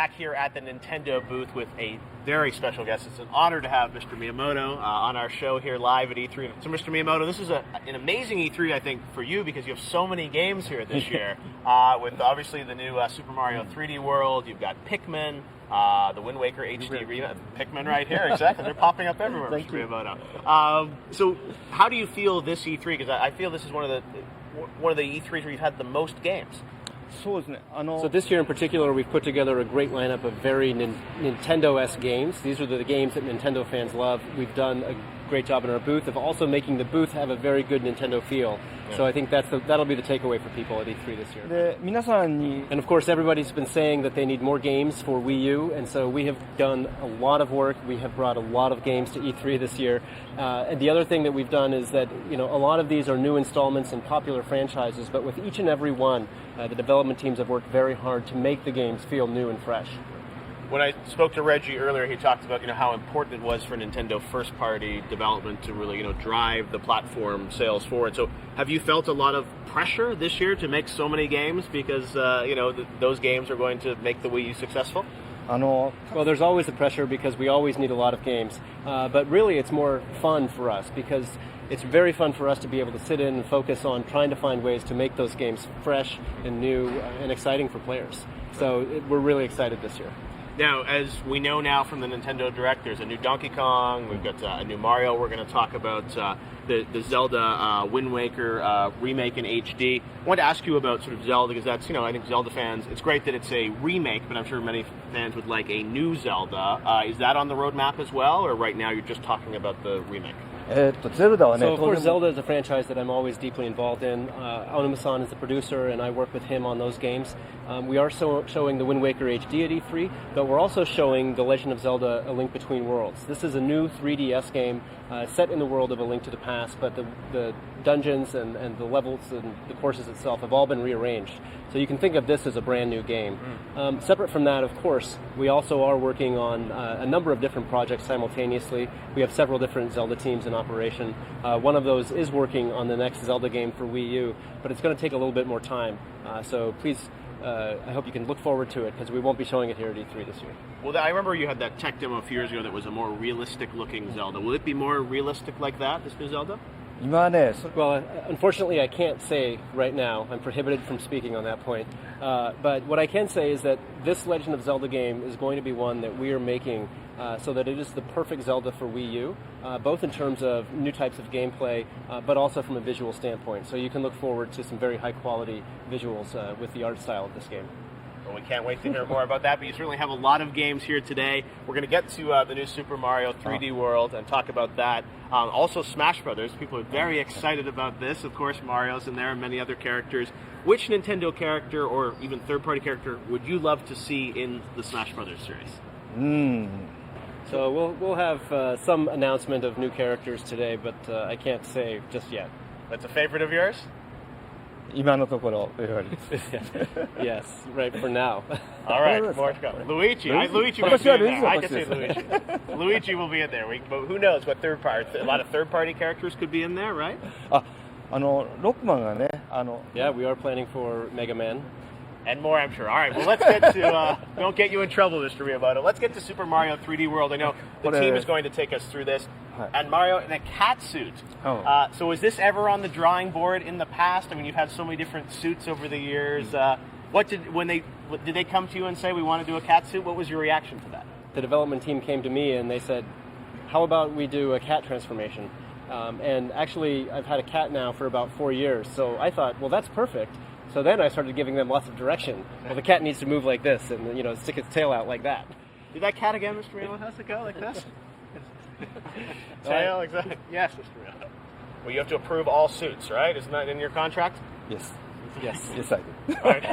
back here at the Nintendo booth with a very special guest. It's an honor to have Mr. Miyamoto on our show here live at E3. So, Mr. Miyamoto, this is an amazing E3, I think, for you because you have so many games here this year. With obviously the new Super Mario 3D World, you've got Pikmin, the Wind Waker HD remake. Pikmin right here, exactly. They're popping up everywhere, Mr. Miyamoto. So, how do you feel this E3? Because I feel this is one of the E3s where you've had the most games. So this year in particular, we've put together a great lineup of very Nintendo-esque games. These are the games that Nintendo fans love. We've done a great job in our booth of also making the booth have a very good Nintendo feel. Yeah. So I think that'll be the takeaway for people at E3 this year. And of course, everybody's been saying that they need more games for Wii U, and so we have done a lot of work. We have brought a lot of games to E3 this year. And the other thing that we've done is that a lot of these are new installments in popular franchises, but with each and every one, the development teams have worked very hard to make the games feel new and fresh. When I spoke to Reggie earlier, he talked about how important it was for Nintendo first-party development to really drive the platform sales forward. So, have you felt a lot of pressure this year to make so many games because those games are going to make the Wii U successful? Well, there's always the pressure because we always need a lot of games. But really, it's more fun for us because it's very fun for us to be able to sit in and focus on trying to find ways to make those games fresh and new and exciting for players. So we're really excited this year. Now, as we know now from the Nintendo Direct, there's a new Donkey Kong, we've got a new Mario, we're going to talk about the Zelda Wind Waker remake in HD. I wanted to ask you about sort of Zelda, because that's, I think Zelda fans, it's great that it's a remake, but I'm sure many fans would like a new Zelda. Is that on the roadmap as well, or right now you're just talking about the remake? So, of course, Zelda is a franchise that I'm always deeply involved in. Onuma-san is the producer, and I work with him on those games. We are showing the Wind Waker HD at E3, but we're also showing The Legend of Zelda: A Link Between Worlds. This is a new 3DS game set in the world of A Link to the Past, but the dungeons and the levels and the courses itself have all been rearranged. So you can think of this as a brand new game. Separate from that, of course, we also are working on a number of different projects simultaneously. We have several different Zelda teams in operation. One of those is working on the next Zelda game for Wii U, but it's going to take a little bit more time. So please, I hope you can look forward to it because we won't be showing it here at E3 this year. Well, I remember you had that tech demo a few years ago that was a more realistic-looking Zelda. Will it be more realistic like that, this new Zelda? Well, unfortunately, I can't say right now. I'm prohibited from speaking on that point. But what I can say is that this Legend of Zelda game is going to be one that we are making so that it is the perfect Zelda for Wii U, both in terms of new types of gameplay, but also from a visual standpoint. So you can look forward to some very high-quality visuals with the art style of this game. Well, we can't wait to hear more about that, but you certainly have a lot of games here today. We're going to get to the new Super Mario 3D World and talk about that. Also, Smash Brothers. People are very excited about this. Of course, Mario's in there and many other characters. Which Nintendo character or even third-party character would you love to see in the Smash Brothers series? So we'll have some announcement of new characters today, but I can't say just yet. That's a favorite of yours? Yes, right for now. All right, more to come. Luigi will be in there. I can say Luigi. Luigi will be in there. But who knows what third party? A lot of third-party characters could be in there, right? Yeah, we are planning for Mega Man. And more, I'm sure. All right, well, let's get to, don't get you in trouble, Mr. Miyamoto. Let's get to Super Mario 3D World. I know the team is going to take us through this. And Mario in a cat suit. So was this ever on the drawing board in the past? I mean, you've had so many different suits over the years. Did they come to you and say, we want to do a cat suit? What was your reaction to that? The development team came to me and they said, how about we do a cat transformation? And actually, I've had a cat now for about 4 years. So I thought, well, that's perfect. So then I started giving them lots of direction. Well, the cat needs to move like this and, stick its tail out like that. Do that cat again, Mr. Miyamoto? How's it go? Like this? Tail, exactly. Yes, Mr. Miyamoto. Well, you have to approve all suits, right? Isn't that in your contract? Yes. Yes, I do. All right.